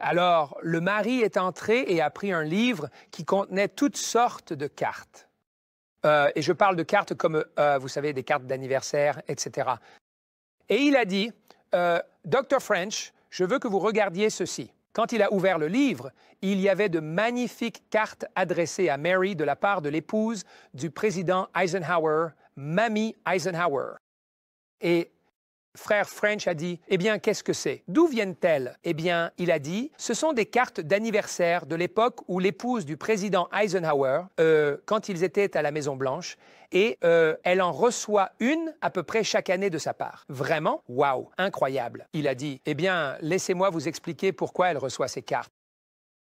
Alors, le mari est entré et a pris un livre qui contenait toutes sortes de cartes. Et je parle de cartes comme, vous savez, des cartes d'anniversaire, etc. Et il a dit, Dr. French, je veux que vous regardiez ceci. Quand il a ouvert le livre, il y avait de magnifiques cartes adressées à Mary de la part de l'épouse du président Eisenhower, Mamie Eisenhower. Et frère French a dit, eh bien, qu'est-ce que c'est? D'où viennent-elles? Eh bien, il a dit, ce sont des cartes d'anniversaire de l'époque où l'épouse du président Eisenhower, quand ils étaient à la Maison-Blanche, et elle en reçoit une à peu près chaque année de sa part. Vraiment? Waouh, incroyable. Il a dit, eh bien, laissez-moi vous expliquer pourquoi elle reçoit ces cartes.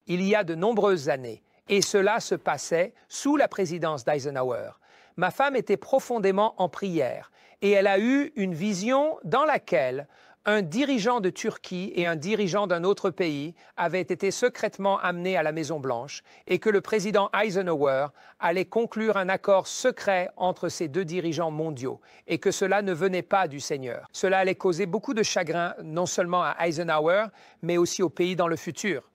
Il y a de nombreuses années, et cela se passait sous la présidence d'Eisenhower. Ma femme était profondément en prière et elle a eu une vision dans laquelle un dirigeant de Turquie et un dirigeant d'un autre pays avaient été secrètement amenés à la Maison-Blanche et que le président Eisenhower allait conclure un accord secret entre ces deux dirigeants mondiaux et que cela ne venait pas du Seigneur. Cela allait causer beaucoup de chagrin non seulement à Eisenhower, mais aussi au pays dans le futur.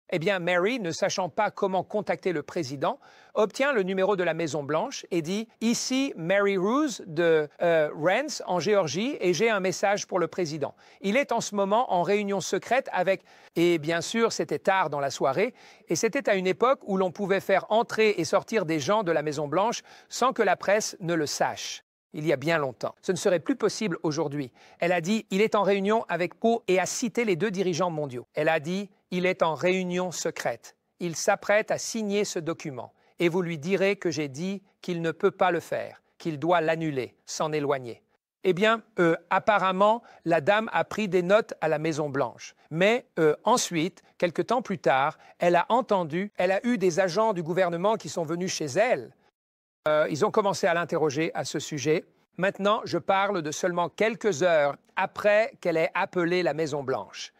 Eh bien, Mary, ne sachant pas comment contacter le président, obtient le numéro de la Maison-Blanche et dit « Ici, Mary Roos de Rens, en Géorgie, et j'ai un message pour le président. Il est en ce moment en réunion secrète avec… » Et bien sûr, c'était tard dans la soirée, et c'était à une époque où l'on pouvait faire entrer et sortir des gens de la Maison-Blanche sans que la presse ne le sache. Il y a bien longtemps. Ce ne serait plus possible aujourd'hui. Elle a dit « Il est en réunion avec Poe » et a cité les deux dirigeants mondiaux. Elle a dit « Il est en réunion secrète. Il s'apprête à signer ce document. Et vous lui direz que j'ai dit qu'il ne peut pas le faire, qu'il doit l'annuler, s'en éloigner. » Eh bien, apparemment, la dame a pris des notes à la Maison-Blanche. Mais ensuite, quelque temps plus tard, elle a eu des agents du gouvernement qui sont venus chez elle. Ils ont commencé à l'interroger à ce sujet. Maintenant, je parle de seulement quelques heures après qu'elle ait appelé la Maison-Blanche.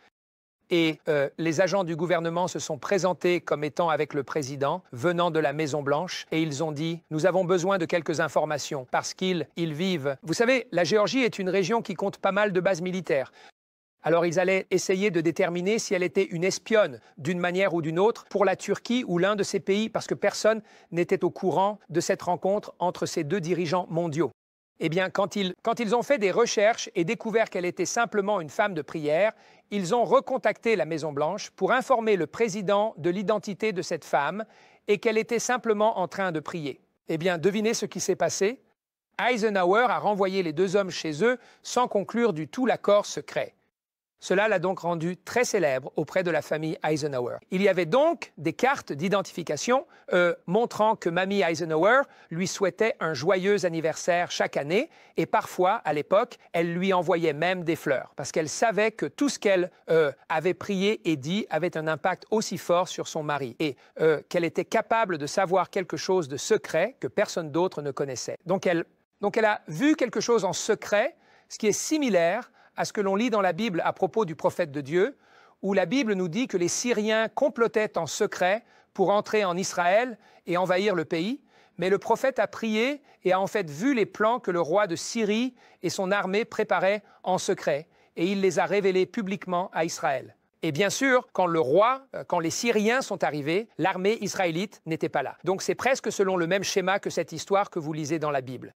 Et les agents du gouvernement se sont présentés comme étant avec le président, venant de la Maison-Blanche, et ils ont dit « Nous avons besoin de quelques informations, parce qu'ils vivent… » Vous savez, la Géorgie est une région qui compte pas mal de bases militaires. Alors ils allaient essayer de déterminer si elle était une espionne d'une manière ou d'une autre pour la Turquie ou l'un de ces pays, parce que personne n'était au courant de cette rencontre entre ces deux dirigeants mondiaux. Eh bien, quand ils ont fait des recherches et découvert qu'elle était simplement une femme de prière, ils ont recontacté la Maison-Blanche pour informer le président de l'identité de cette femme et qu'elle était simplement en train de prier. Eh bien, devinez ce qui s'est passé? Eisenhower a renvoyé les deux hommes chez eux sans conclure du tout l'accord secret. Cela l'a donc rendu très célèbre auprès de la famille Eisenhower. Il y avait donc des cartes d'identification montrant que Mamie Eisenhower lui souhaitait un joyeux anniversaire chaque année et parfois, à l'époque, elle lui envoyait même des fleurs parce qu'elle savait que tout ce qu'elle avait prié et dit avait un impact aussi fort sur son mari et qu'elle était capable de savoir quelque chose de secret que personne d'autre ne connaissait. Donc elle a vu quelque chose en secret, ce qui est similaire à ce que l'on lit dans la Bible à propos du prophète de Dieu, où la Bible nous dit que les Syriens complotaient en secret pour entrer en Israël et envahir le pays, mais le prophète a prié et a en fait vu les plans que le roi de Syrie et son armée préparaient en secret, et il les a révélés publiquement à Israël. Et bien sûr, quand les Syriens sont arrivés, l'armée israélite n'était pas là. Donc c'est presque selon le même schéma que cette histoire que vous lisez dans la Bible.